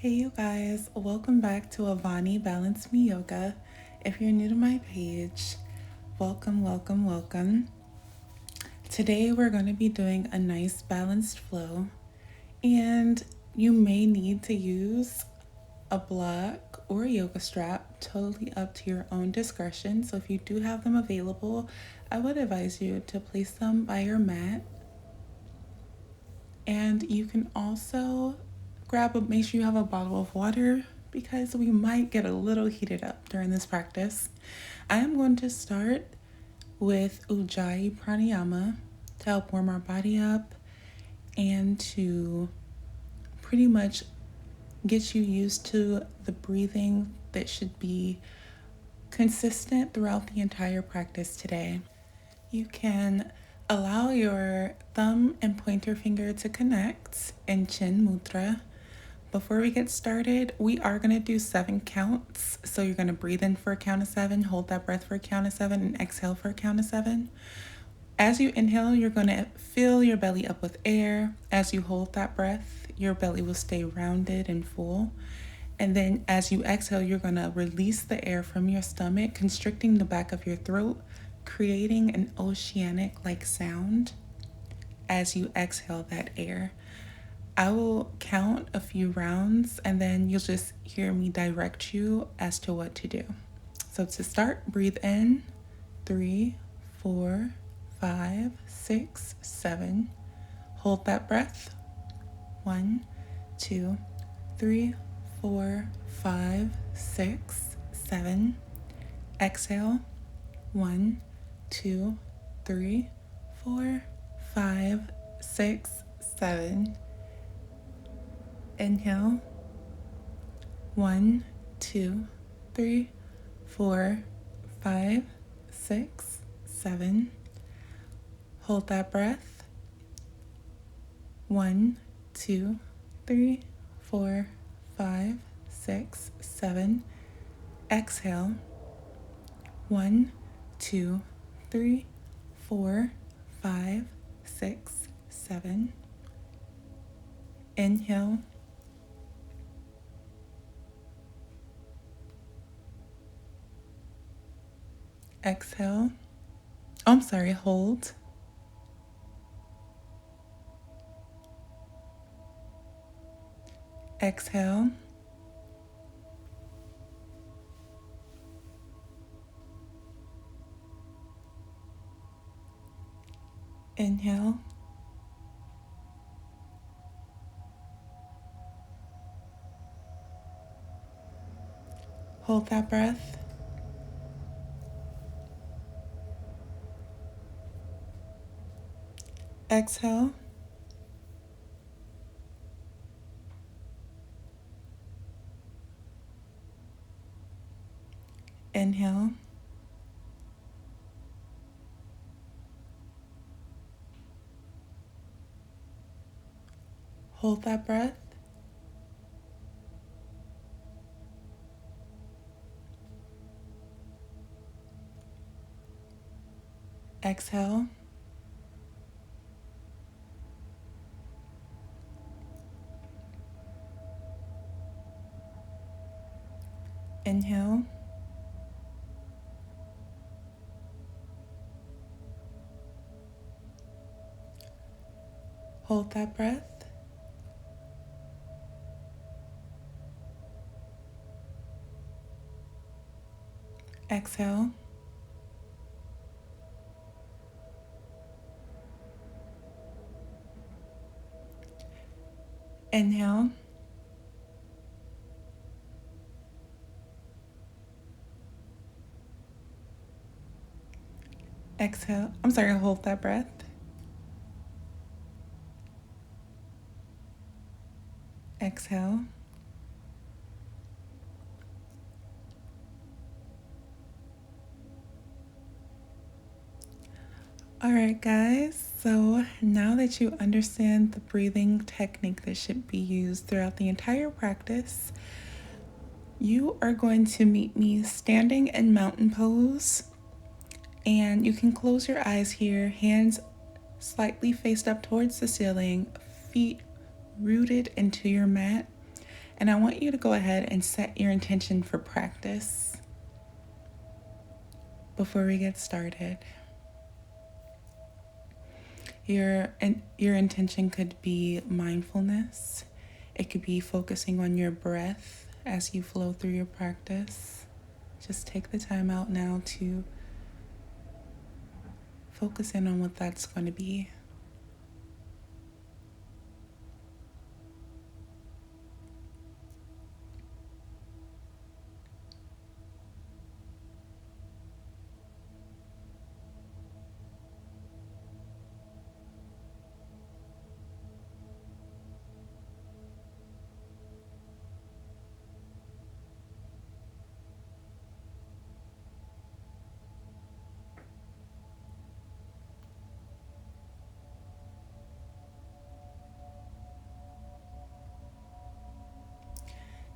Hey you guys, welcome back to Avani Balance Me Yoga. If you're new to my page, welcome. Today we're going to be doing a nice balanced flow, and you may need to use a block or a yoga strap, totally up to your own discretion. So if you do have them available, I would advise you to place them by your mat. And you can also make sure you have a bottle of water because we might get a little heated up during this practice. I am going to start with Ujjayi Pranayama to help warm our body up and to pretty much get you used to the breathing that should be consistent throughout the entire practice today. You can allow your thumb and pointer finger to connect in Chin Mudra. Before we get started, we are going to do 7 counts. So you're going to breathe in for a count of 7, hold that breath for a count of 7, and exhale for a count of 7. As you inhale, you're going to fill your belly up with air. As you hold that breath, your belly will stay rounded and full. And then as you exhale, you're going to release the air from your stomach, constricting the back of your throat, creating an oceanic-like sound as you exhale that air. I will count a few rounds and then you'll just hear me direct you as to what to do. So to start, breathe in 3, 4, 5, 6, 7. Hold that breath. 1, 2, 3, 4, 5, 6, 7. Exhale. 1, 2, 3, 4, 5, 6, 7. Inhale. 1, 2, 3, 4, 5, 6, 7. Hold that breath. 1, 2, 3, 4, 5, 6, 7. Exhale. 1, 2, 3, 4, 5, 6, 7. Inhale. Exhale. Hold. Exhale. Inhale. Hold that breath. Exhale. Inhale. Hold that breath. Exhale. Inhale. Hold that breath. Exhale. Inhale. Hold that breath. Exhale. All right, guys. So now that you understand the breathing technique that should be used throughout the entire practice, you are going to meet me standing in mountain pose. And you can close your eyes here, hands slightly faced up towards the ceiling, feet rooted into your mat. And I want you to go ahead and set your intention for practice before we get started. Your intention could be mindfulness. It could be focusing on your breath as you flow through your practice. Just take the time out now to focus in on what that's going to be.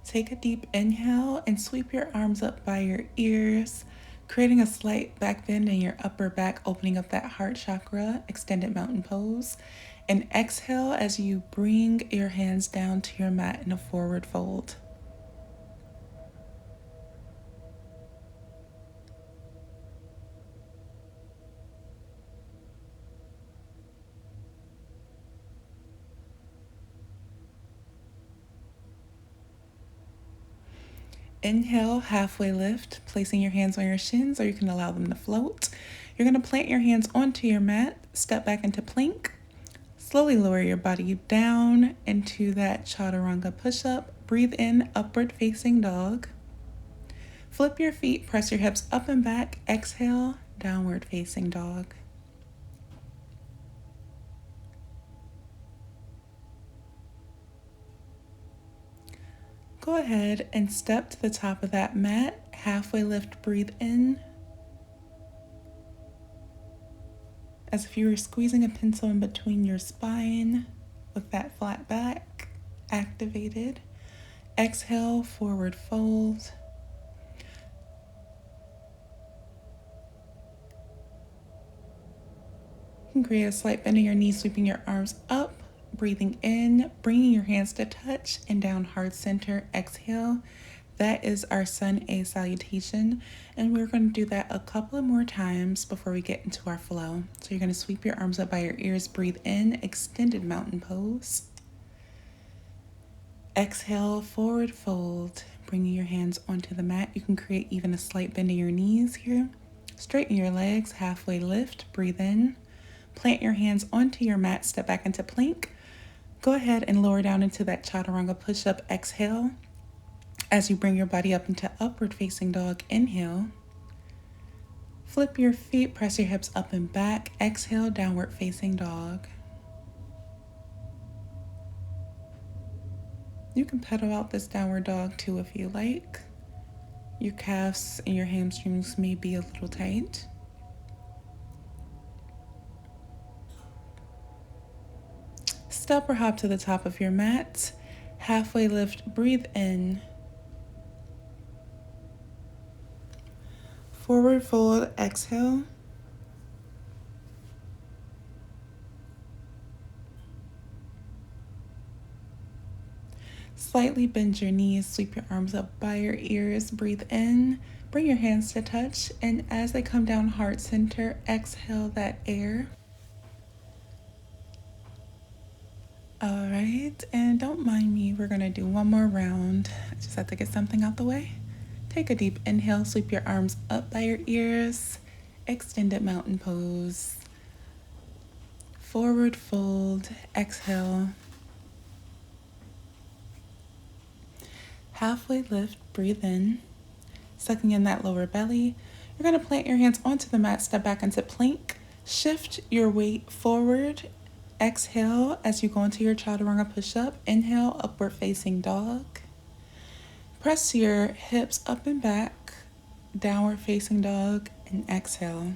Take a deep inhale and sweep your arms up by your ears, creating a slight back bend in your upper back, opening up that heart chakra, extended mountain pose. And exhale as you bring your hands down to your mat in a forward fold. Inhale, halfway lift, placing your hands on your shins, or you can allow them to float. You're going to plant your hands onto your mat, step back into plank. Slowly lower your body down into that chaturanga push-up. Breathe in, upward facing dog. Flip your feet, press your hips up and back. Exhale, downward facing dog. Go ahead and step to the top of that mat. Halfway lift, breathe in. As if you were squeezing a pencil in between your spine with that flat back activated. Exhale, forward fold. You can create a slight bend in your knees, sweeping your arms up. Breathing in, bringing your hands to touch and down heart center. Exhale. That is our Sun A salutation. And we're going to do that a couple of more times before we get into our flow. So you're going to sweep your arms up by your ears. Breathe in, extended mountain pose. Exhale, forward fold. Bringing your hands onto the mat. You can create even a slight bend in your knees here. Straighten your legs, halfway lift. Breathe in. Plant your hands onto your mat. Step back into plank. Go ahead and lower down into that chaturanga push-up. Exhale. As you bring your body up into upward facing dog, inhale. Flip your feet, press your hips up and back. Exhale, downward facing dog. You can pedal out this downward dog too if you like. Your calves and your hamstrings may be a little tight. Step or hop to the top of your mat. Halfway lift, breathe in. Forward fold, exhale. Slightly bend your knees, sweep your arms up by your ears, breathe in. Bring your hands to touch, and as they come down heart center, exhale that air. All right, and don't mind me, we're gonna do one more round. I just have to get something out the way. Take a deep inhale, sweep your arms up by your ears, extended mountain pose. Forward fold, exhale. Halfway lift, breathe in. Sucking in that lower belly. You're gonna plant your hands onto the mat, step back into plank. Shift your weight forward. Exhale as you go into your chaturanga push-up. Inhale, upward facing dog. Press your hips up and back, downward facing dog, and exhale.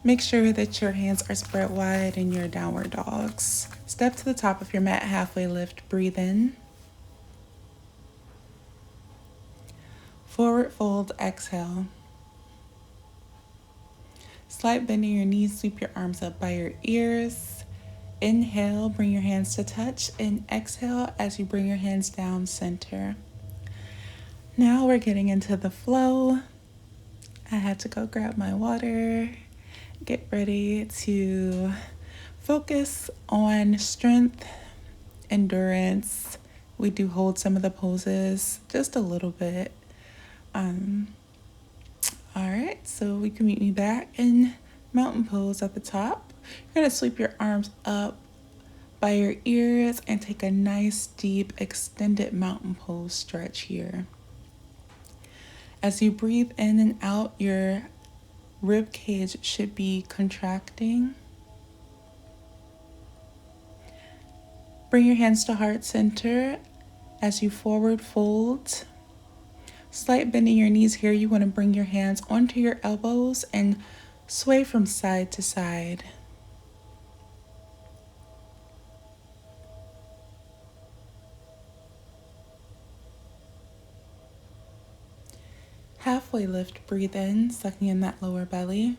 Make sure that your hands are spread wide in your downward dogs. Step to the top of your mat, halfway lift, breathe in. Forward fold, exhale. Slight bend in your knees, sweep your arms up by your ears. Inhale, bring your hands to touch, and exhale as you bring your hands down center. Now we're getting into the flow. I had to go grab my water, get ready to focus on strength, endurance. We do hold some of the poses just a little bit. All right, so we can meet me back in mountain pose at the top. You're gonna sweep your arms up by your ears and take a nice deep extended mountain pose stretch here. As you breathe in and out, your rib cage should be contracting. Bring your hands to heart center as you forward fold. Slight bending your knees here. You want to bring your hands onto your elbows and sway from side to side. Halfway lift, breathe in, sucking in that lower belly.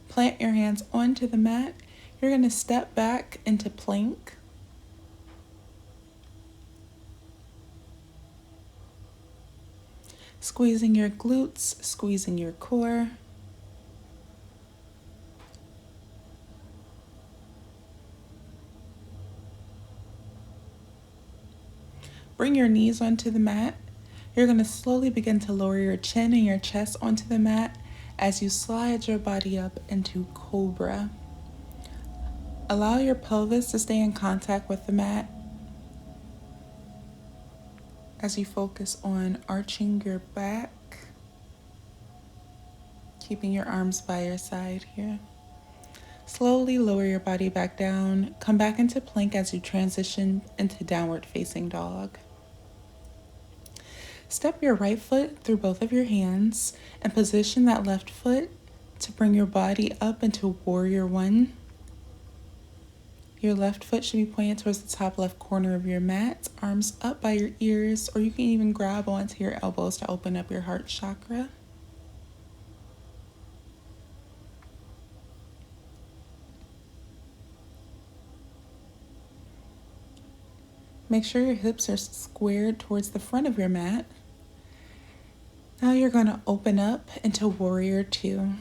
Plant your hands onto the mat. You're going to step back into plank. Squeezing your glutes, squeezing your core. Bring your knees onto the mat. You're going to slowly begin to lower your chin and your chest onto the mat as you slide your body up into cobra. Allow your pelvis to stay in contact with the mat as you focus on arching your back, keeping your arms by your side here. Slowly lower your body back down. Come back into plank as you transition into downward facing dog. Step your right foot through both of your hands and position that left foot to bring your body up into warrior one. Your left foot should be pointed towards the top left corner of your mat, arms up by your ears, or you can even grab onto your elbows to open up your heart chakra. Make sure your hips are squared towards the front of your mat. Now you're going to open up into warrior two.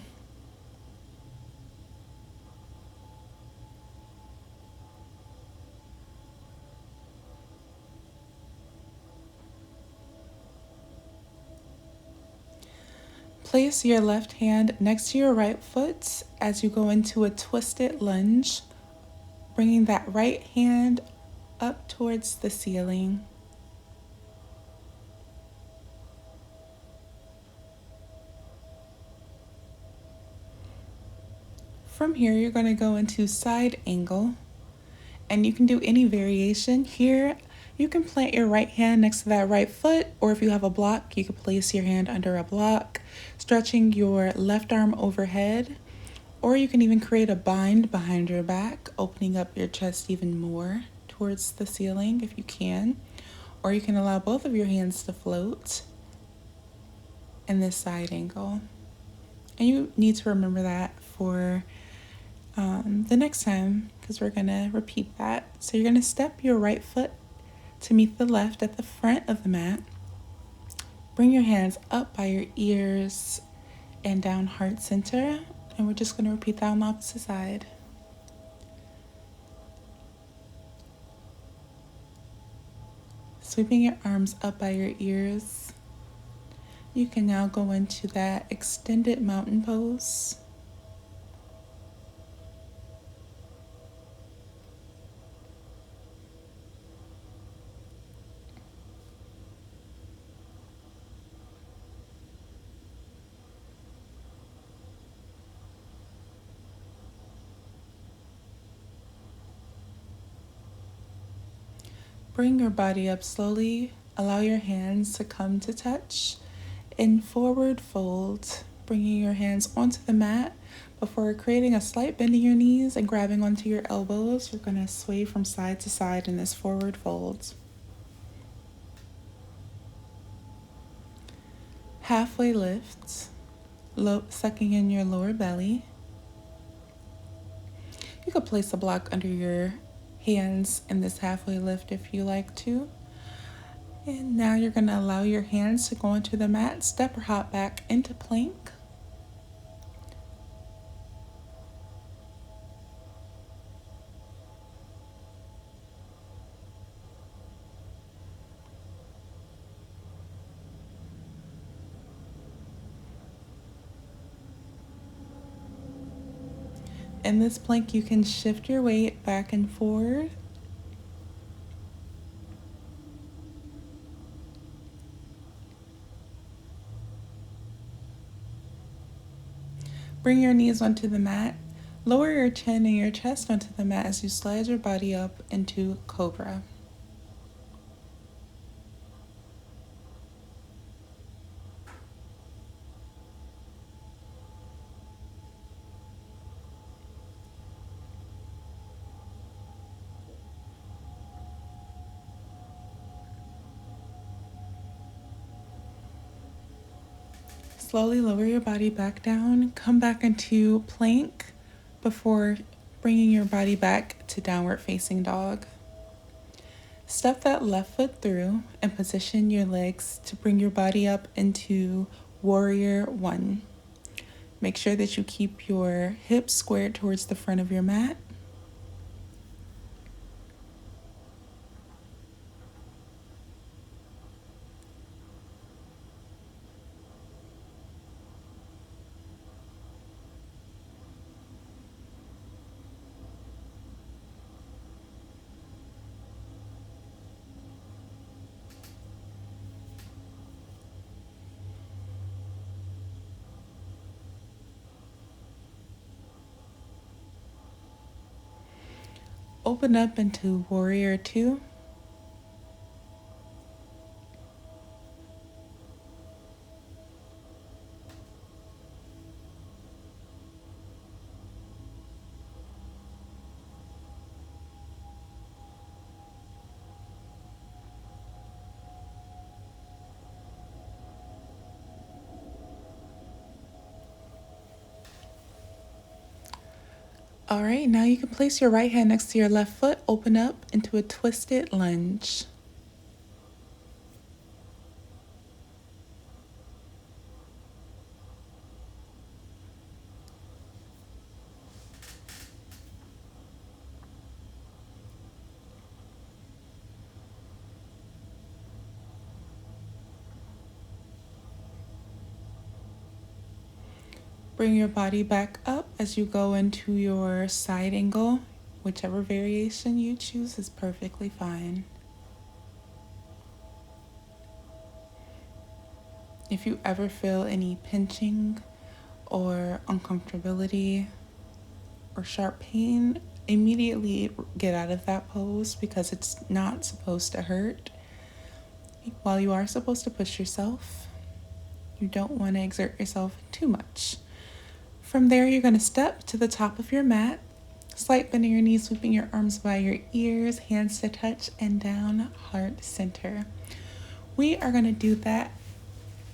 Place your left hand next to your right foot as you go into a twisted lunge, bringing that right hand up towards the ceiling. From here, you're going to go into side angle, and you can do any variation. Here, you can plant your right hand next to that right foot, or if you have a block, you can place your hand under a block, stretching your left arm overhead, or you can even create a bind behind your back, opening up your chest even more towards the ceiling if you can, or you can allow both of your hands to float in this side angle. And you need to remember that for the next time, because we're going to repeat that. So you're going to step your right foot to meet the left at the front of the mat. Bring your hands up by your ears and down heart center. And we're just going to repeat that on the opposite side. Sweeping your arms up by your ears. You can now go into that extended mountain pose. Bring your body up slowly. Allow your hands to come to touch in forward fold, bringing your hands onto the mat. Before creating a slight bend in your knees and grabbing onto your elbows, you're going to sway from side to side in this forward fold. Halfway lift. sucking in your lower belly. You could place a block under your hands in this halfway lift if you like to. And now you're going to allow your hands to go into the mat, step or hop back into plank. In this plank, you can shift your weight back and forward. Bring your knees onto the mat. Lower your chin and your chest onto the mat as you slide your body up into cobra. Slowly lower your body back down. Come back into plank before bringing your body back to downward facing dog. Step that left foot through and position your legs to bring your body up into warrior one. Make sure that you keep your hips squared towards the front of your mat. Open up into warrior two. All right, now you can place your right hand next to your left foot, open up into a twisted lunge. Bring your body back up as you go into your side angle. Whichever variation you choose is perfectly fine. If you ever feel any pinching or uncomfortability or sharp pain, immediately get out of that pose because it's not supposed to hurt. While you are supposed to push yourself, you don't want to exert yourself too much. From there, you're going to step to the top of your mat, slight bend in your knees, sweeping your arms by your ears, hands to touch, and down, heart center. We are going to do that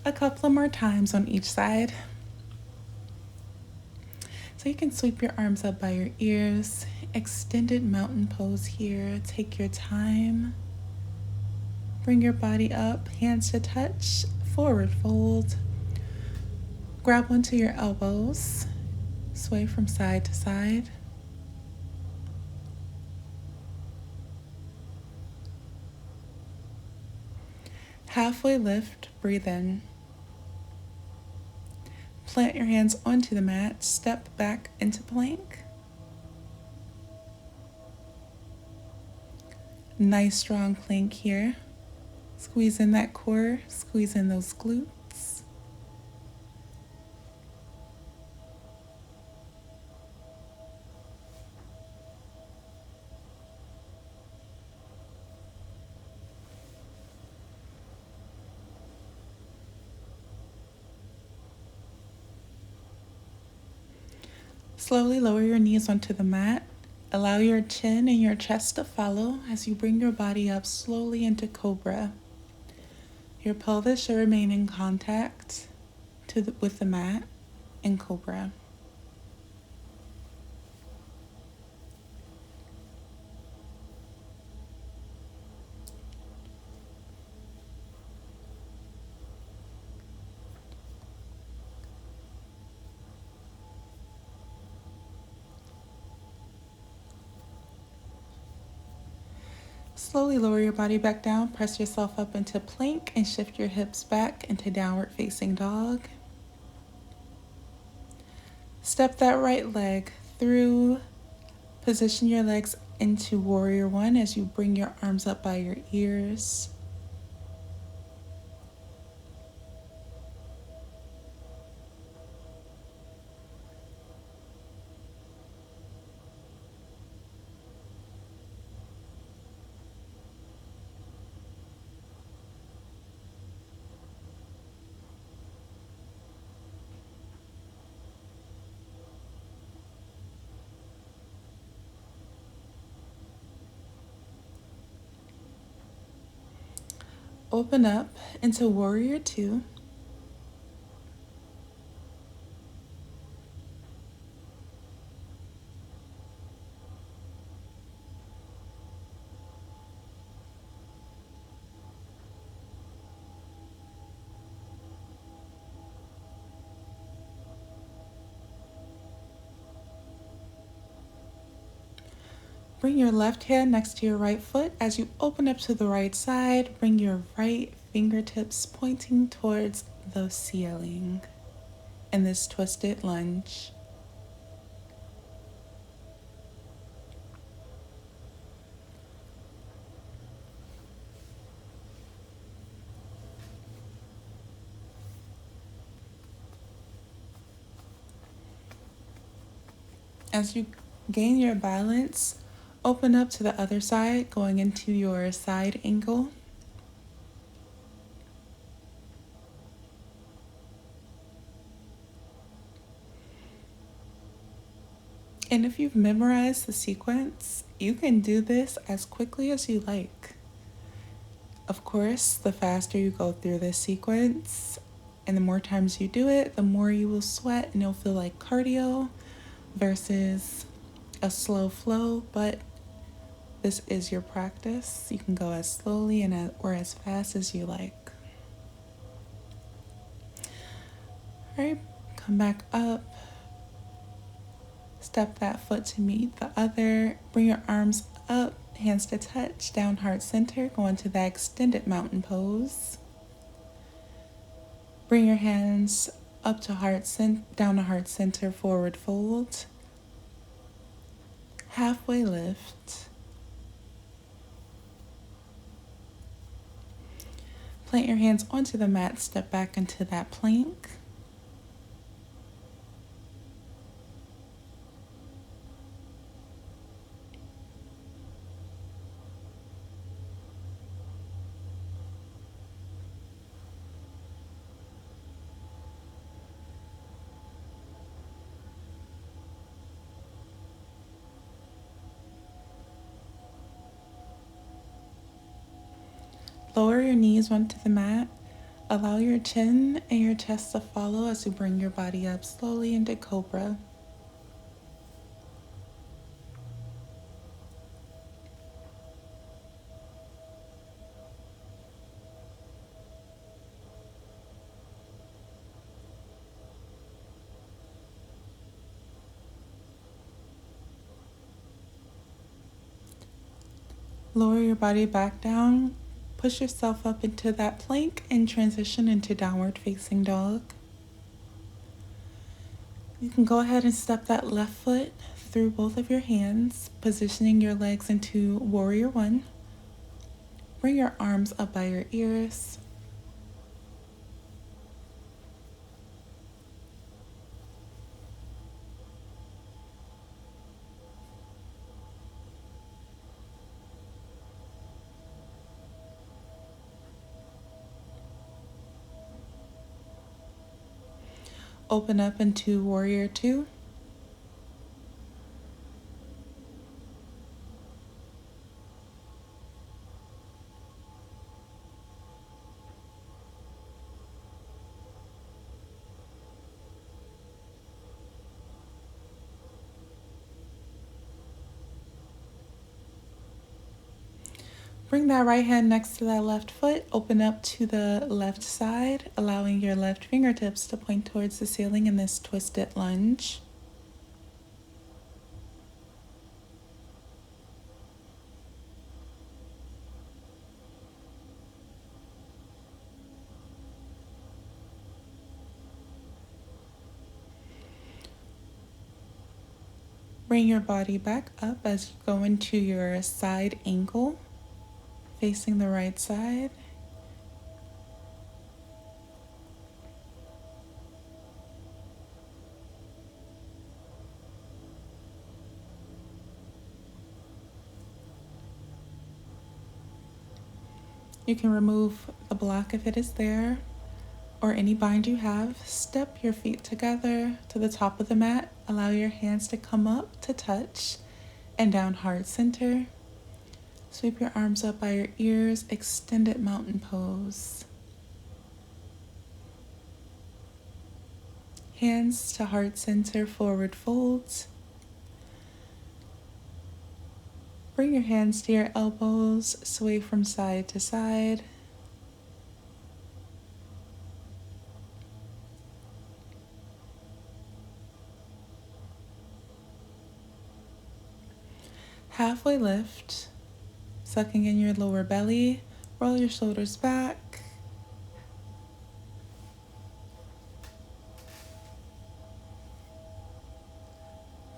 a couple of more times on each side. So you can sweep your arms up by your ears, extended mountain pose here. Take your time. Bring your body up, hands to touch, forward fold. Grab onto your elbows, sway from side to side. Halfway lift, breathe in. Plant your hands onto the mat, step back into plank. Nice strong plank here. Squeeze in that core, squeeze in those glutes. Slowly lower your knees onto the mat. Allow your chin and your chest to follow as you bring your body up slowly into cobra. Your pelvis should remain in contact with the mat. and cobra. Slowly lower your body back down, press yourself up into plank, and shift your hips back into downward facing dog. Step that right leg through. Position your legs into warrior one as you bring your arms up by your ears. Open up into warrior two. Bring your left hand next to your right foot. As you open up to the right side, bring your right fingertips pointing towards the ceiling in this twisted lunge. As you gain your balance, open up to the other side, going into your side angle. And if you've memorized the sequence, you can do this as quickly as you like. Of course, the faster you go through this sequence and the more times you do it, the more you will sweat and it'll feel like cardio versus a slow flow, but this is your practice. You can go as slowly or as fast as you like. All right, come back up. Step that foot to meet the other. Bring your arms up, hands to touch, down heart center. Go into that extended mountain pose. Bring your hands up to down to heart center, forward fold. Halfway lift. Plant your hands onto the mat, step back into that plank. Lower your knees onto the mat. Allow your chin and your chest to follow as you bring your body up slowly into cobra. Lower your body back down. Push yourself up into that plank and transition into downward facing dog. You can go ahead and step that left foot through both of your hands, positioning your legs into warrior one. Bring your arms up by your ears. Open up into warrior two. Bring that right hand next to that left foot. Open up to the left side, allowing your left fingertips to point towards the ceiling in this twisted lunge. Bring your body back up as you go into your side ankle, facing the right side. You can remove the block if it is there, or any bind you have. Step your feet together to the top of the mat. Allow your hands to come up to touch and down heart center. Sweep your arms up by your ears, extended mountain pose. Hands to heart center, forward folds. Bring your hands to your elbows, sway from side to side. Halfway lift, sucking in your lower belly. Roll your shoulders back.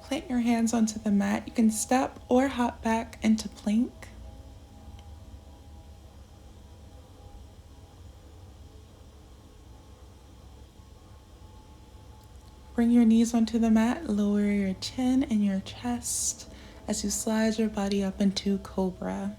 Plant your hands onto the mat. You can step or hop back into plank. Bring your knees onto the mat. Lower your chin and your chest as you slide your body up into cobra.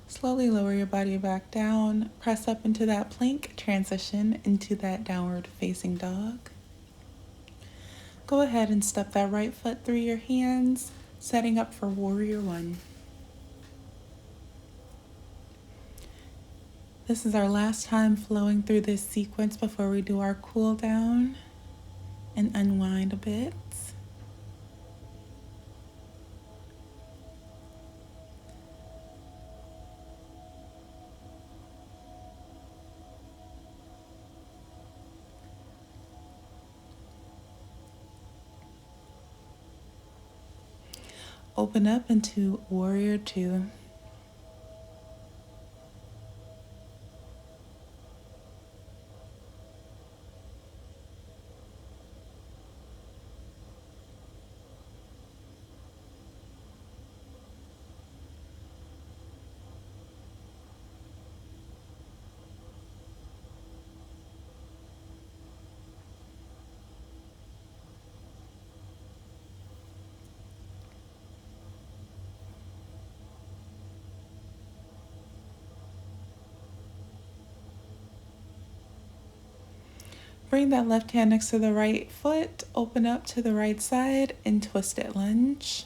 Slowly lower your body back down. Press up into that plank. Transition into that downward facing dog. Go ahead and step that right foot through your hands, setting up for warrior one. This is our last time flowing through this sequence before we do our cool down and unwind a bit. Open up into warrior two. Bring that left hand next to the right foot, open up to the right side and twisted lunge.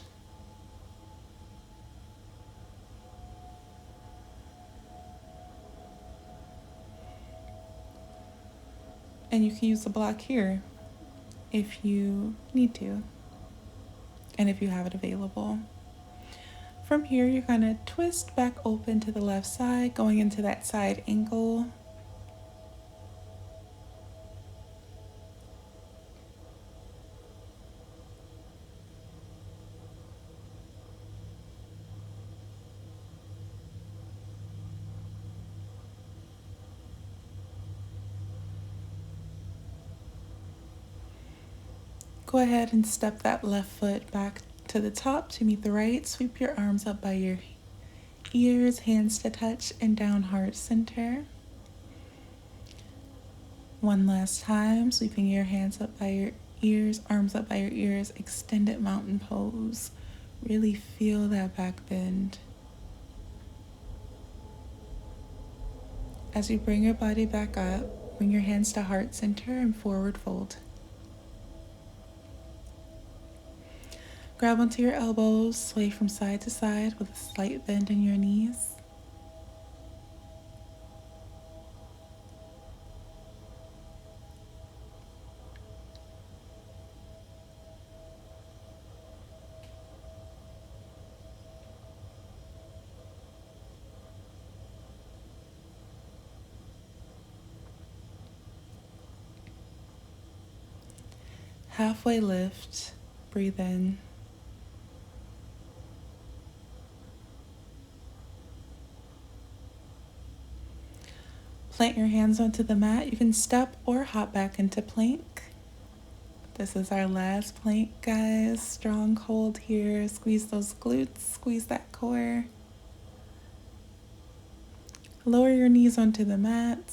And you can use the block here if you need to, and if you have it available. From here, you're going to twist back open to the left side, going into that side angle. Go ahead and step that left foot back to the top to meet the right. Sweep your arms up by your ears, hands to touch, and down heart center. One last time, sweeping your hands up by your ears, arms up by your ears, extended mountain pose. Really feel that back bend. As you bring your body back up, bring your hands to heart center and forward fold. Grab onto your elbows, sway from side to side with a slight bend in your knees. halfway lift. Breathe in. Plant your hands onto the mat. You can step or hop back into plank. This is our last plank, guys. Strong hold here. Squeeze those glutes, squeeze that core. Lower your knees onto the mat.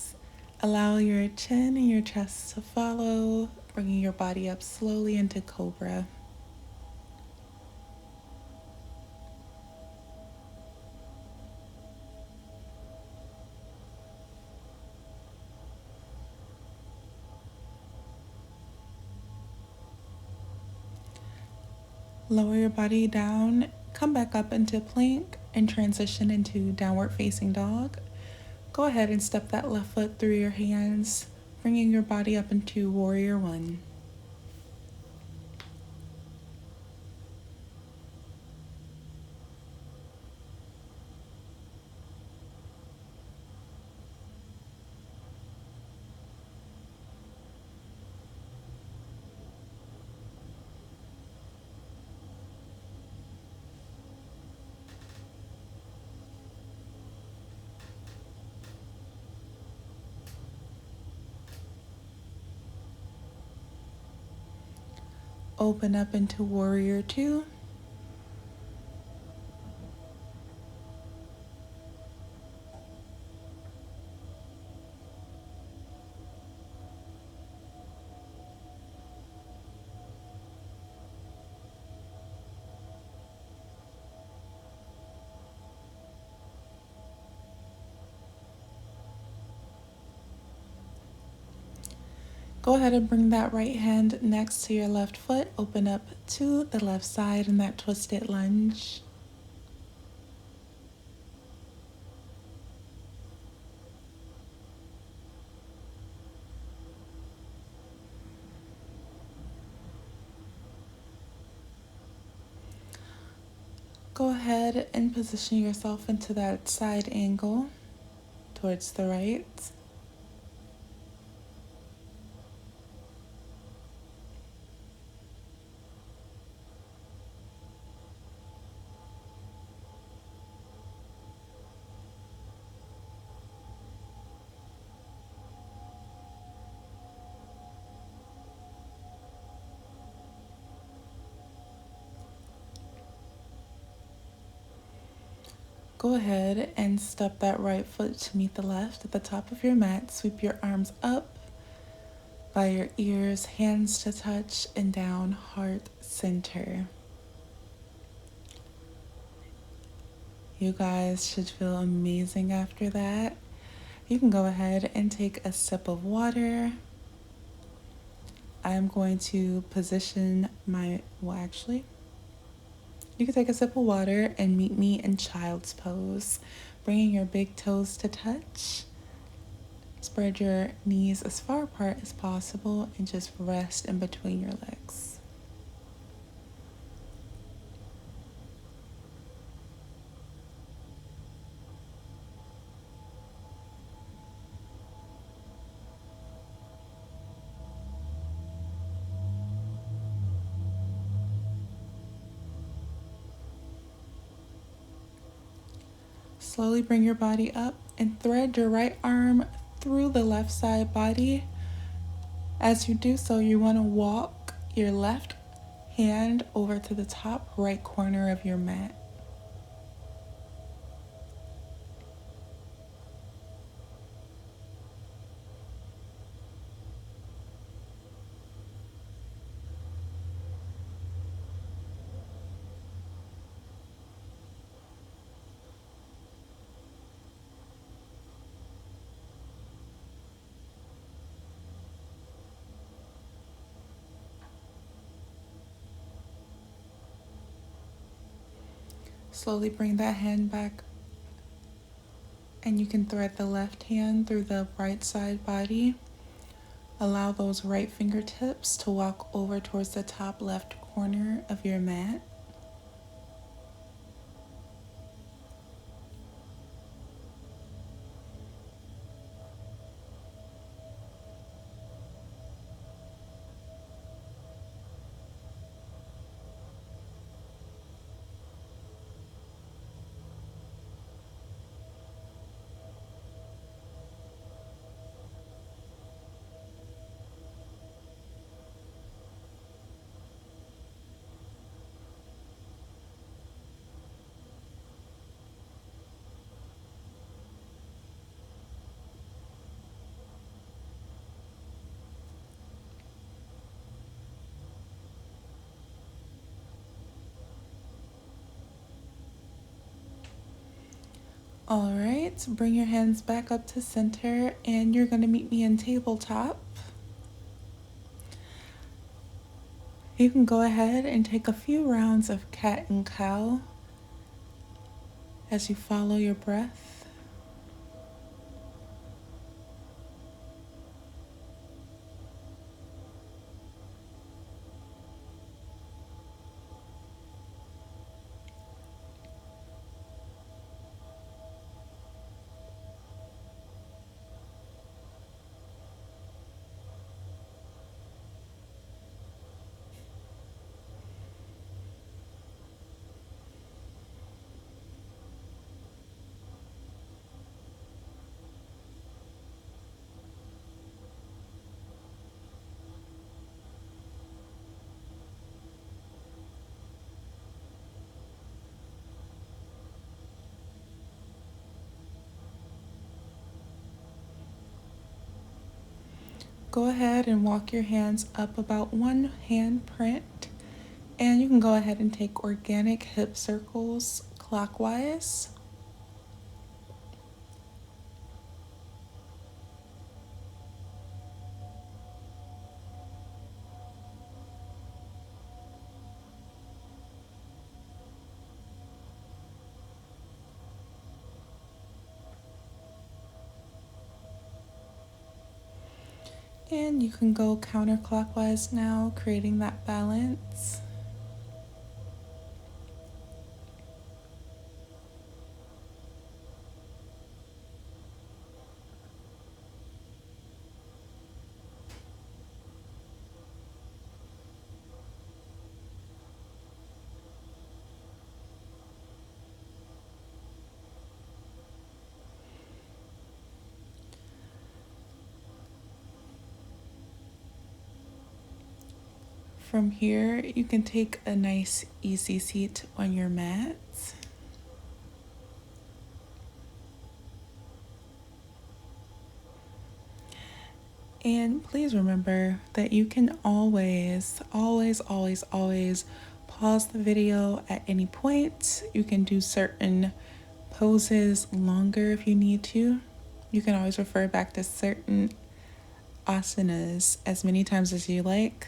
Allow your chin and your chest to follow, bringing your body up slowly into cobra. Lower your body down, come back up into plank, and transition into downward facing dog. Go ahead and step that left foot through your hands, bringing your body up into warrior one. Open up into warrior two. Go ahead and bring that right hand next to your left foot. Open up to the left side in that twisted lunge. Go ahead and position yourself into that side angle towards the right. Go ahead and step that right foot to meet the left at the top of your mat. Sweep your arms up by your ears, hands to touch, and down, heart center. You guys should feel amazing after that. You can go ahead and take a sip of water. I'm going to position you can take a sip of water and meet me in child's pose, bringing your big toes to touch. Spread your knees as far apart as possible and just rest in between your legs. Slowly bring your body up and thread your right arm through the left side body. As you do so, you want to walk your left hand over to the top right corner of your mat. Slowly bring that hand back, and you can thread the left hand through the right side body. Allow those right fingertips to walk over towards the top left corner of your mat. All right, bring your hands back up to center and you're going to meet me in tabletop. You can go ahead and take a few rounds of cat and cow as you follow your breath. Go ahead and walk your hands up about one hand print, and you can go ahead and take organic hip circles clockwise. And you can go counterclockwise now, creating that balance. From here, you can take a nice easy seat on your mat. And please remember that you can always, always, always, always pause the video at any point. You can do certain poses longer if you need to. You can always refer back to certain asanas as many times as you like.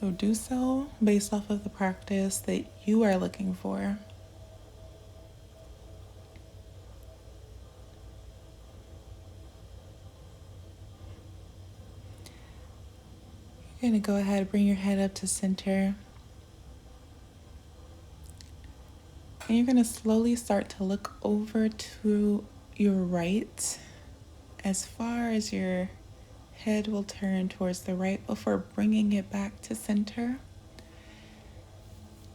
So do so based off of the practice that you are looking for. You're going to go ahead and bring your head up to center. And you're going to slowly start to look over to your right as far as your head will turn towards the right before bringing it back to center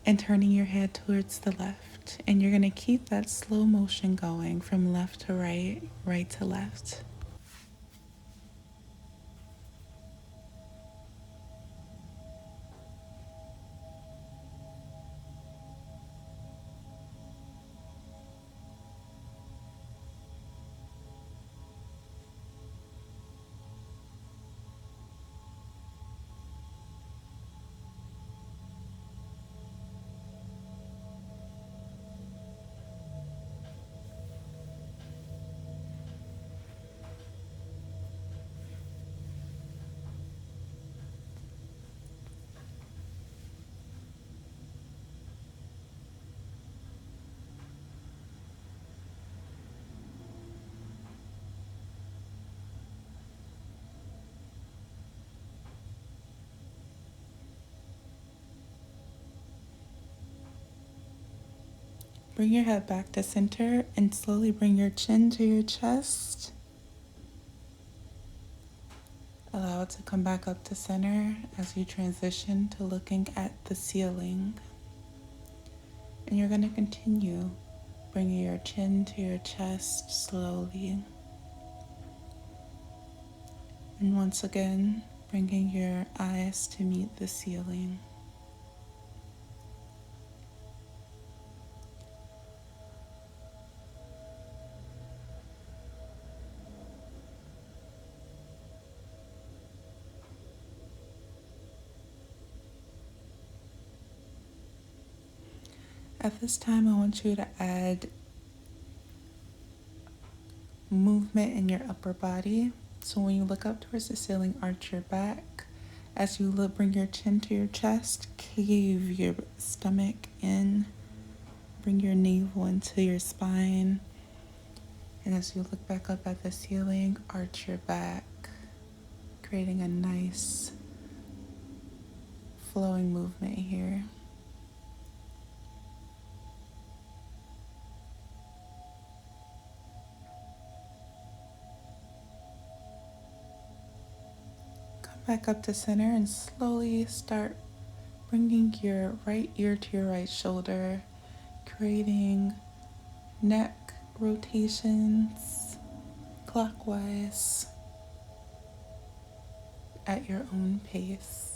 and turning your head towards the left. And you're going to keep that slow motion going from left to right, right to left. Bring your head back to center and slowly bring your chin to your chest. Allow it to come back up to center as you transition to looking at the ceiling. And you're going to continue bringing your chin to your chest slowly. And once again, bringing your eyes to meet the ceiling. At this time, I want you to add movement in your upper body. So when you look up towards the ceiling, arch your back. As you look, bring your chin to your chest, cave your stomach in, bring your navel into your spine. And as you look back up at the ceiling, arch your back, creating a nice flowing movement here. Come back up to center and slowly start bringing your right ear to your right shoulder, creating neck rotations clockwise at your own pace.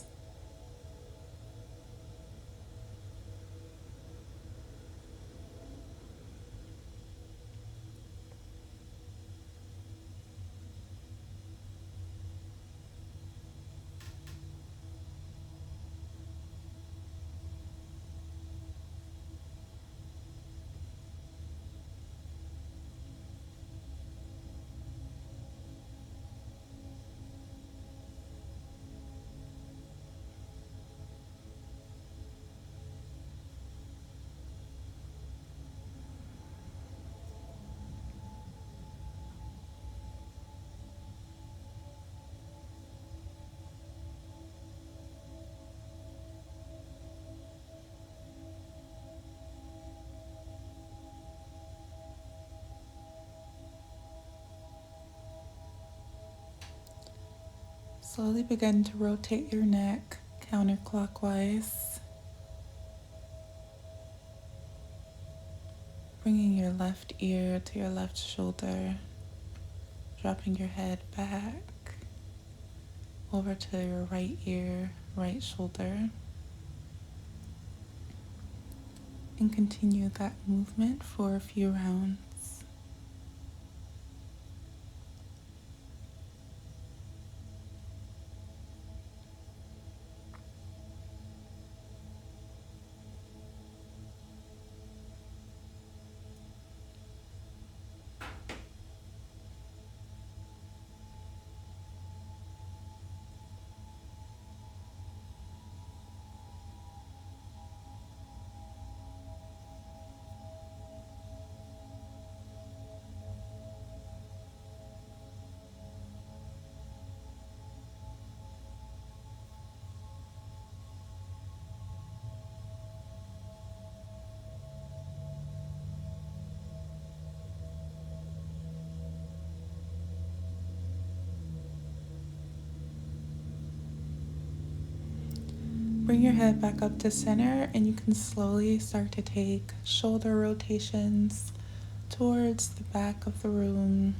Slowly begin to rotate your neck counterclockwise, bringing your left ear to your left shoulder, dropping your head back over to your right ear, right shoulder, and continue that movement for a few rounds. Bring your head back up to center, and you can slowly start to take shoulder rotations towards the back of the room.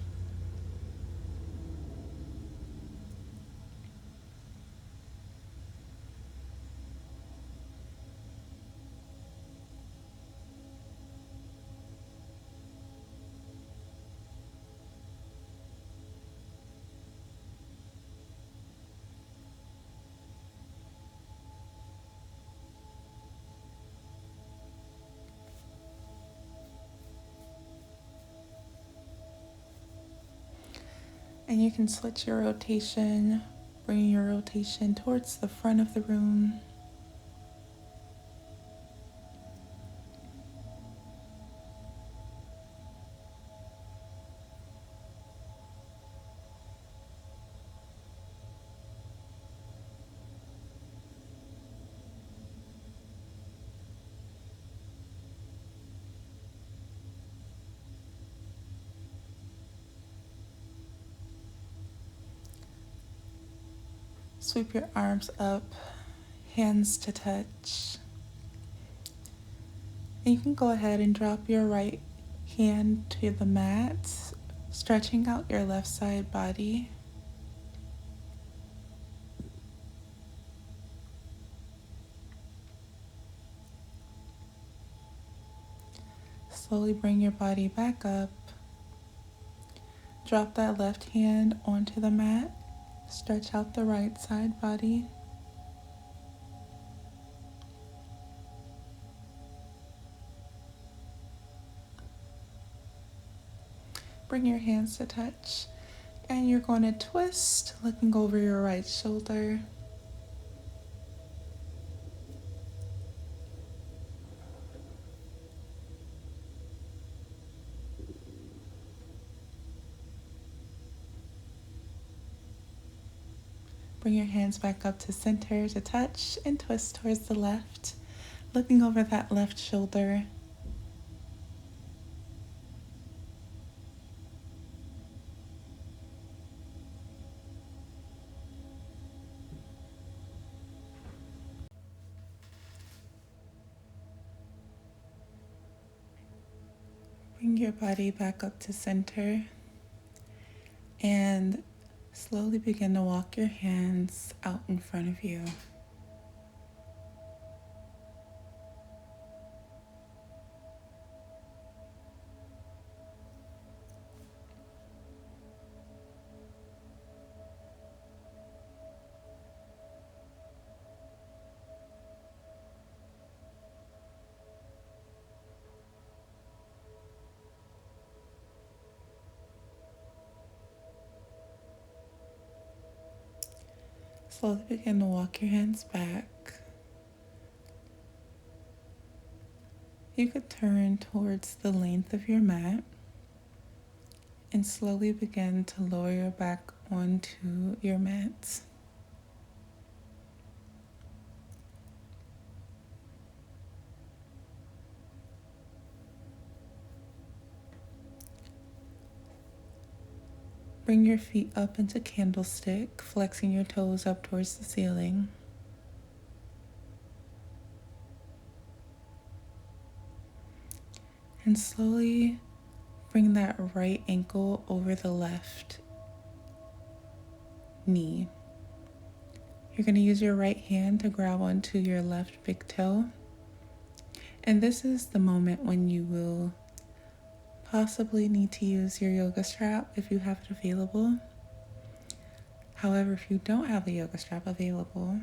And you can switch your rotation, bringing your rotation towards the front of the room. Sweep your arms up, hands to touch. And you can go ahead and drop your right hand to the mat, stretching out your left side body. Slowly bring your body back up. Drop that left hand onto the mat. Stretch out the right side body. Bring your hands to touch. And you're going to twist, looking over your right shoulder. Bring your hands back up to center to touch and twist towards the left, looking over that left shoulder. Bring your body back up to center and slowly begin to walk your hands out in front of you. Slowly begin to walk your hands back. You could turn towards the length of your mat and slowly begin to lower your back onto your mat. Bring your feet up into candlestick, flexing your toes up towards the ceiling. And slowly bring that right ankle over the left knee. You're going to use your right hand to grab onto your left big toe. And this is the moment when you will possibly need to use your yoga strap if you have it available. However, if you don't have a yoga strap available,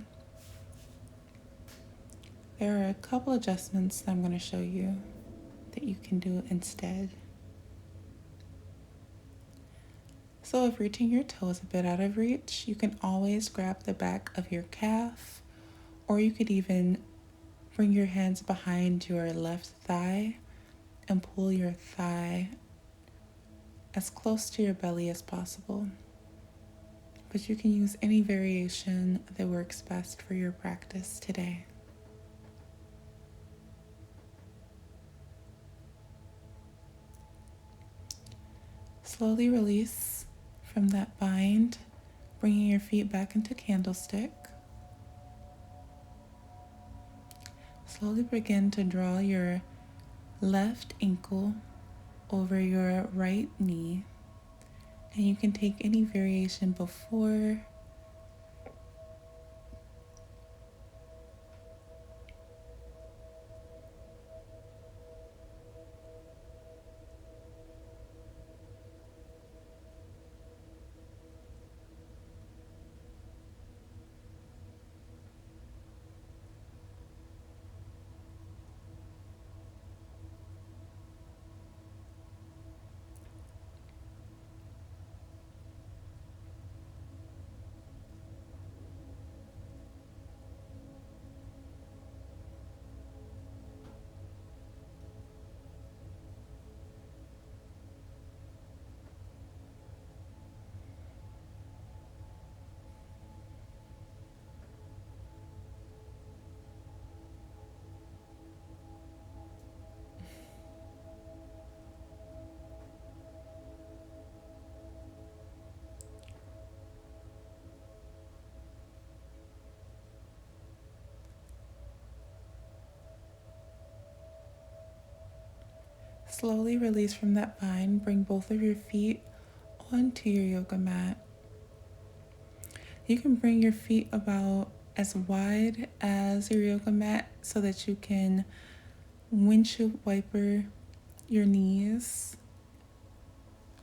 there are a couple adjustments that I'm going to show you that you can do instead. So if reaching your toe is a bit out of reach, you can always grab the back of your calf, or you could even bring your hands behind your left thigh and pull your thigh as close to your belly as possible. But you can use any variation that works best for your practice today. Slowly release from that bind, bringing your feet back into candlestick. Slowly begin to draw your left ankle over your right knee, and you can take any variation before slowly release from that bind. Bring both of your feet onto your yoga mat. You can bring your feet about as wide as your yoga mat so that you can windshield wiper your knees,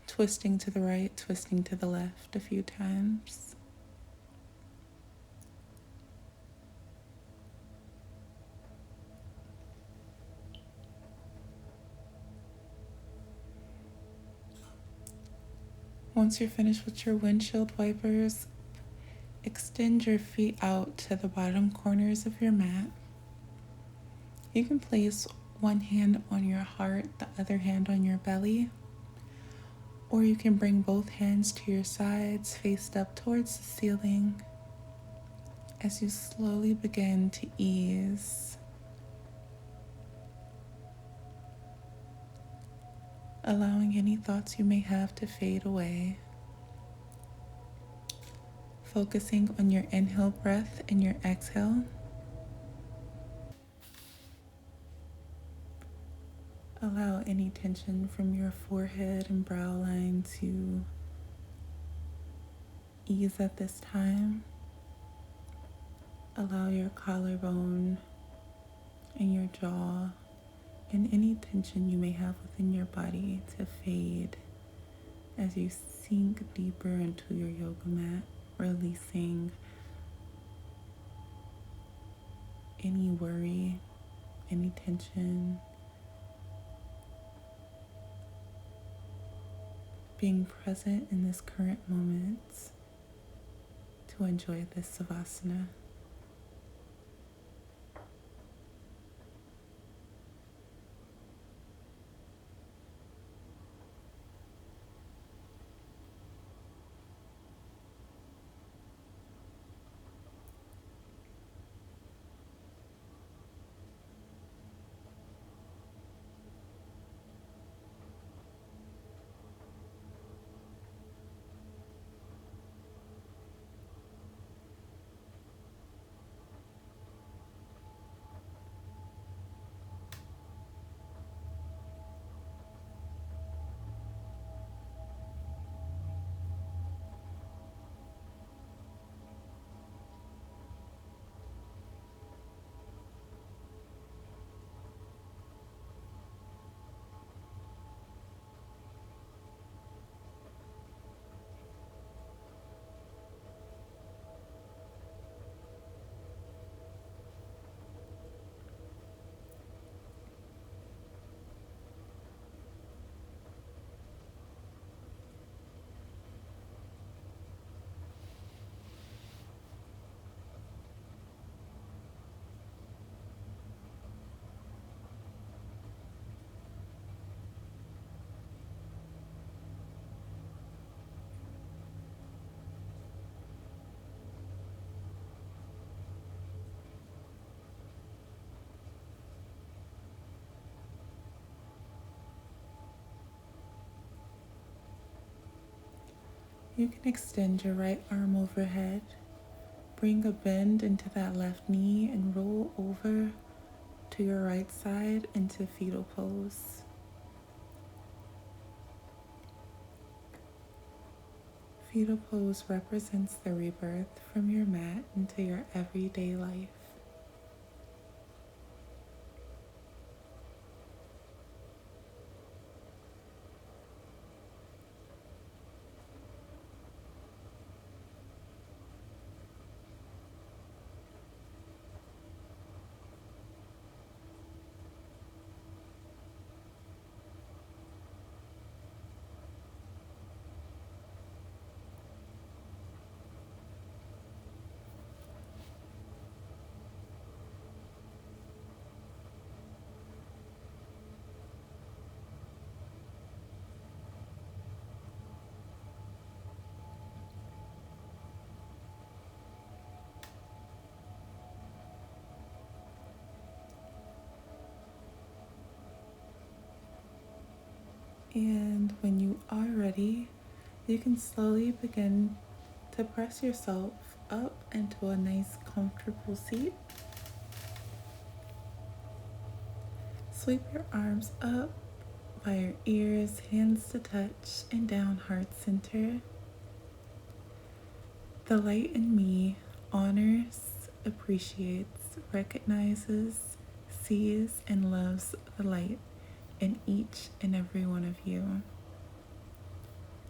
twisting to the right, twisting to the left a few times. Once you're finished with your windshield wipers, extend your feet out to the bottom corners of your mat. You can place one hand on your heart, the other hand on your belly, or you can bring both hands to your sides, faced up towards the ceiling, as you slowly begin to ease, allowing any thoughts you may have to fade away. Focusing on your inhale breath and your exhale. Allow any tension from your forehead and brow line to ease at this time. Allow your collarbone and your jaw and any tension you may have within your body to fade as you sink deeper into your yoga mat, releasing any worry, any tension, being present in this current moment to enjoy this Savasana. You can extend your right arm overhead, bring a bend into that left knee, and roll over to your right side into fetal pose. Fetal pose represents the rebirth from your mat into your everyday life. And when you are ready, you can slowly begin to press yourself up into a nice comfortable seat. Sweep your arms up by your ears, hands to touch, and down heart center. The light in me honors, appreciates, recognizes, sees, and loves the light in each and every one of you.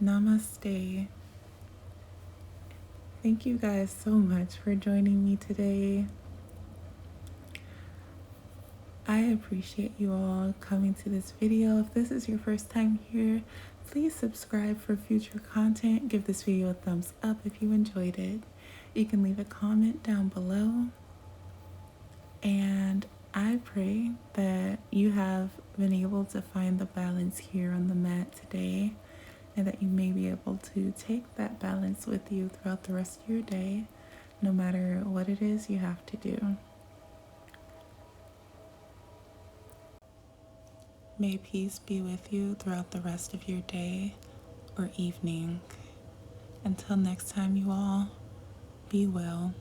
Namaste. Thank you guys so much for joining me today. I appreciate you all coming to this video. If this is your first time here, Please subscribe for future content. Give this video a thumbs up if you enjoyed it. You can leave a comment down below. And I pray that you have been able to find the balance here on the mat today, and that you may be able to take that balance with you throughout the rest of your day, no matter what it is you have to do. May peace be with you throughout the rest of your day or evening. Until next time, you all, be well.